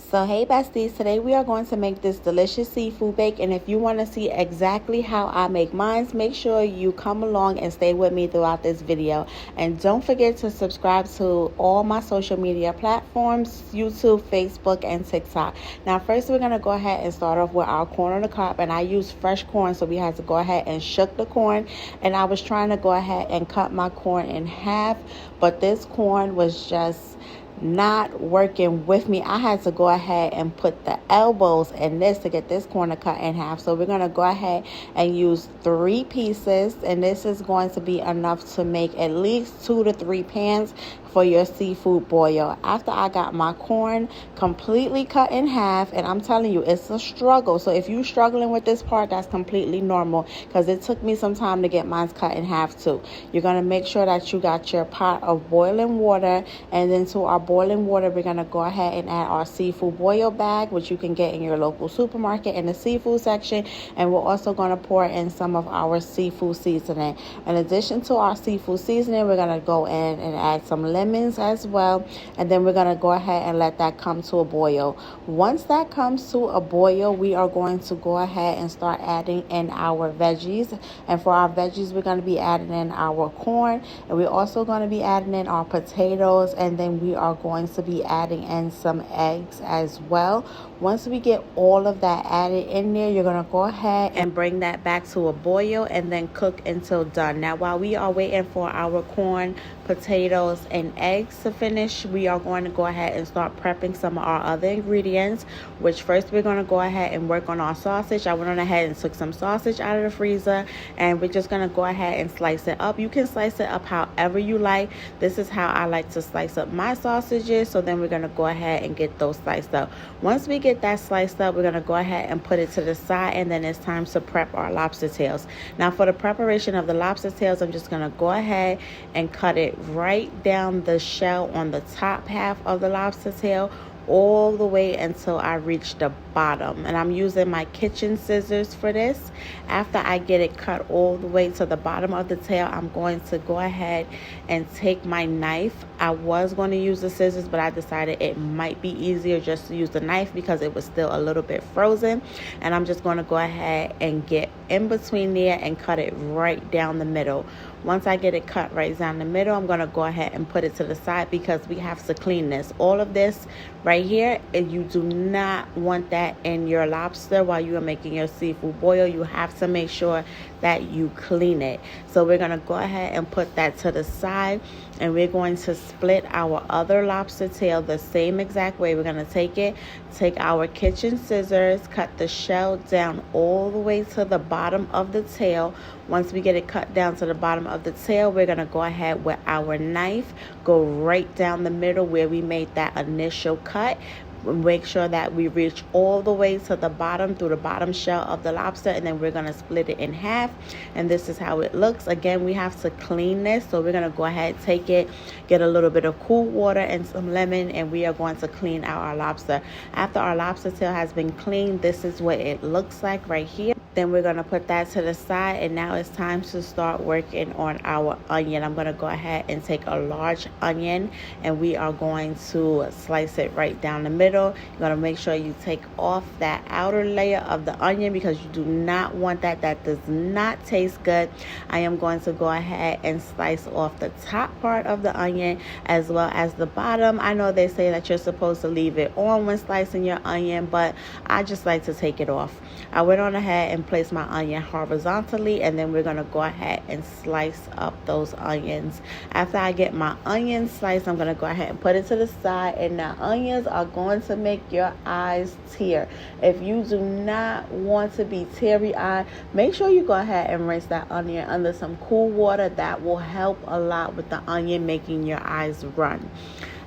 So hey besties, today we are going to make this delicious seafood bake, and if you want to see exactly how I make mine, make sure you come along and stay with me throughout this video. And don't forget to subscribe to all my social media platforms, YouTube, Facebook, and TikTok. Now first we're going to go ahead and start off with our corn on the cob, and I use fresh corn, so we had to go ahead and shook the corn. And I was trying to go ahead and cut my corn in half, but this corn was just not working with me. I had to go ahead and put the elbows in this to get this corn cut in half. So we're going to go ahead and use 3 pieces, and this is going to be enough to make at least 2 to 3 pans for your seafood boil. After I got my corn completely cut in half, and I'm telling you, it's a struggle. So if you're struggling with this part, that's completely normal, because it took me some time to get mine cut in half too. You're going to make sure that you got your pot of boiling water, and then to our boiling water, we're going to go ahead and add our seafood boil bag, which you can get in your local supermarket in the seafood section. And we're also going to pour in some of our seafood seasoning. In addition to our seafood seasoning, we're going to go in and add some lemons as well, and then we're going to go ahead and let that come to a boil. Once that comes to a boil, we are going to go ahead and start adding in our veggies. And for our veggies, we're going to be adding in our corn, and we're also going to be adding in our potatoes, and then we are going to be adding in some eggs as well. Once we get all of that added in there, you're going to go ahead and bring that back to a boil and then cook until done. Now while we are waiting for our corn, potatoes, and eggs to finish, we are going to go ahead and start prepping some of our other ingredients, which first we're going to go ahead and work on our sausage. I went on ahead and took some sausage out of the freezer, and we're just going to go ahead and slice it up. You can slice it up however you like. This is how I like to slice up my sausages, so then we're going to go ahead and get those sliced up. Once we get that sliced up, we're going to go ahead and put it to the side, and then it's time to prep our lobster tails. Now for the preparation of the lobster tails, I'm just going to go ahead and cut it right down the shell on the top half of the lobster tail, all the way until I reach the bottom. And I'm using my kitchen scissors for this. After I get it cut all the way to the bottom of the tail, I'm going to go ahead and take my knife. I was going to use the scissors, but I decided it might be easier just to use the knife because it was still a little bit frozen. And I'm just going to go ahead and get in between there and cut it right down the middle. Once I get it cut right down the middle, I'm going to go ahead and put it to the side because we have to clean this. All of this right here, and you do not want that in your lobster while you are making your seafood boil. You have to make sure that you clean it. So we're going to go ahead and put that to the side, and we're going to split our other lobster tail the same exact way. We're going to take our kitchen scissors, cut the shell down all the way to the bottom of the tail. Once we get it cut down to the bottom of the tail, we're going to go ahead with our knife, go right down the middle where we made that initial cut. Make sure that we reach all the way to the bottom through the bottom shell of the lobster, and then we're going to split it in half. And this is how it looks. Again, we have to clean this, so we're going to go ahead, take it, get a little bit of cool water and some lemon, and we are going to clean out our lobster. After our lobster tail has been cleaned, this is what it looks like right here. Then we're going to put that to the side, and now it's time to start working on our onion. I'm going to go ahead and take a large onion, and we are going to slice it right down the middle. You're going to make sure you take off that outer layer of the onion because you do not want that. That does not taste good. I am going to go ahead and slice off the top part of the onion as well as the bottom. I know they say that you're supposed to leave it on when slicing your onion, but I just like to take it off. I went on ahead and place my onion horizontally, and then we're going to go ahead and slice up those onions. After I get my onion sliced, I'm going to go ahead and put it to the side, and now onions are going to make your eyes tear. If you do not want to be teary-eyed, make sure you go ahead and rinse that onion under some cool water. That will help a lot with the onion making your eyes run.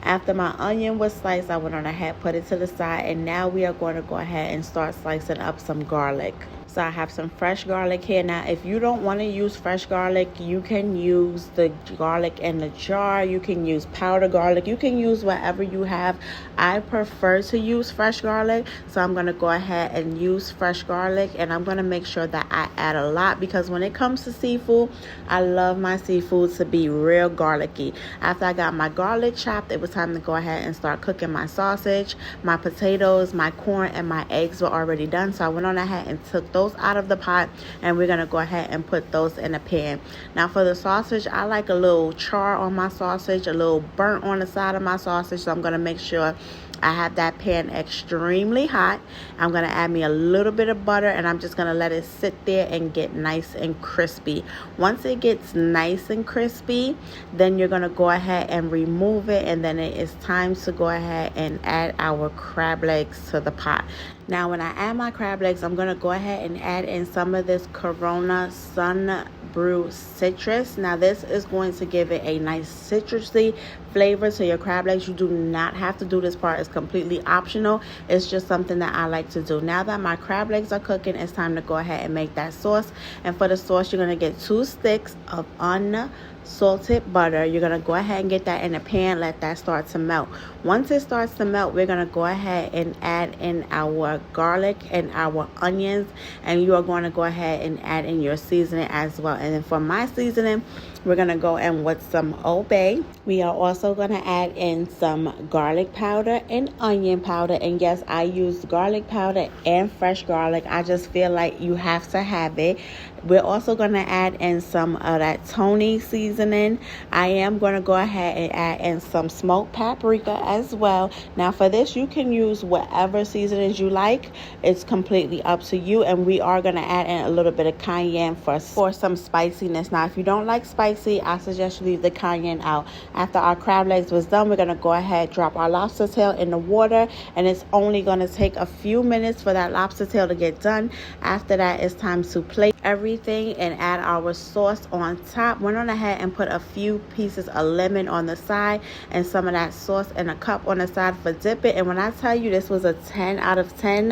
After my onion was sliced, I went on ahead, put it to the side, and now we are going to go ahead and start slicing up some garlic. So I have some fresh garlic here. Now, if you don't want to use fresh garlic, you can use the garlic in the jar. You can use powdered garlic. You can use whatever you have. I prefer to use fresh garlic, so I'm going to go ahead and use fresh garlic, and I'm going to make sure that I add a lot because when it comes to seafood, I love my seafood to be real garlicky. After I got my garlic chopped, it was was time to go ahead and start cooking my sausage. My potatoes, my corn, and my eggs were already done, so I went on ahead and took those out of the pot, and we're gonna go ahead and put those in a pan. Now for the sausage, I like a little char on my sausage, a little burnt on the side of my sausage, so I'm gonna make sure I have that pan extremely hot. I'm going to add me a little bit of butter, and I'm just going to let it sit there and get nice and crispy. Once it gets nice and crispy, then you're going to go ahead and remove it, and then it is time to go ahead and add our crab legs to the pot. Now when I add my crab legs, I'm going to go ahead and add in some of this Corona Sun Brew citrus. Now this is going to give it a nice citrusy flavor to your crab legs. You do not have to do this part. It's completely optional. It's just something that I like to do. Now that my crab legs are cooking, it's time to go ahead and make that sauce. And for the sauce, you're going to get 2 sticks of unsalted butter. You're going to go ahead and get that in a pan, let that start to melt. Once it starts to melt, we're going to go ahead and add in our garlic and our onions, and you are going to go ahead and add in your seasoning as well. And then for my seasoning, we're going to go in with some Old Bay. We are also going to add in some garlic powder and onion powder. And yes, I use garlic powder and fresh garlic. I just feel like you have to have it. We're also going to add in some of that Tony seasoning. I am going to go ahead and add in some smoked paprika as well. Now for this, you can use whatever seasonings you like. It's completely up to you. And we are going to add in a little bit of cayenne for some spiciness. Now if you don't like spicy, I suggest you leave the cayenne out. After our crab legs was done, we're going to go ahead, drop our lobster tail in the water, and it's only going to take a few minutes for that lobster tail to get done. After that, it's time to plate everything and add our sauce on top. Went on ahead and put a few pieces of lemon on the side and some of that sauce in a cup on the side for dip it. And when I tell you this was a 10 out of 10,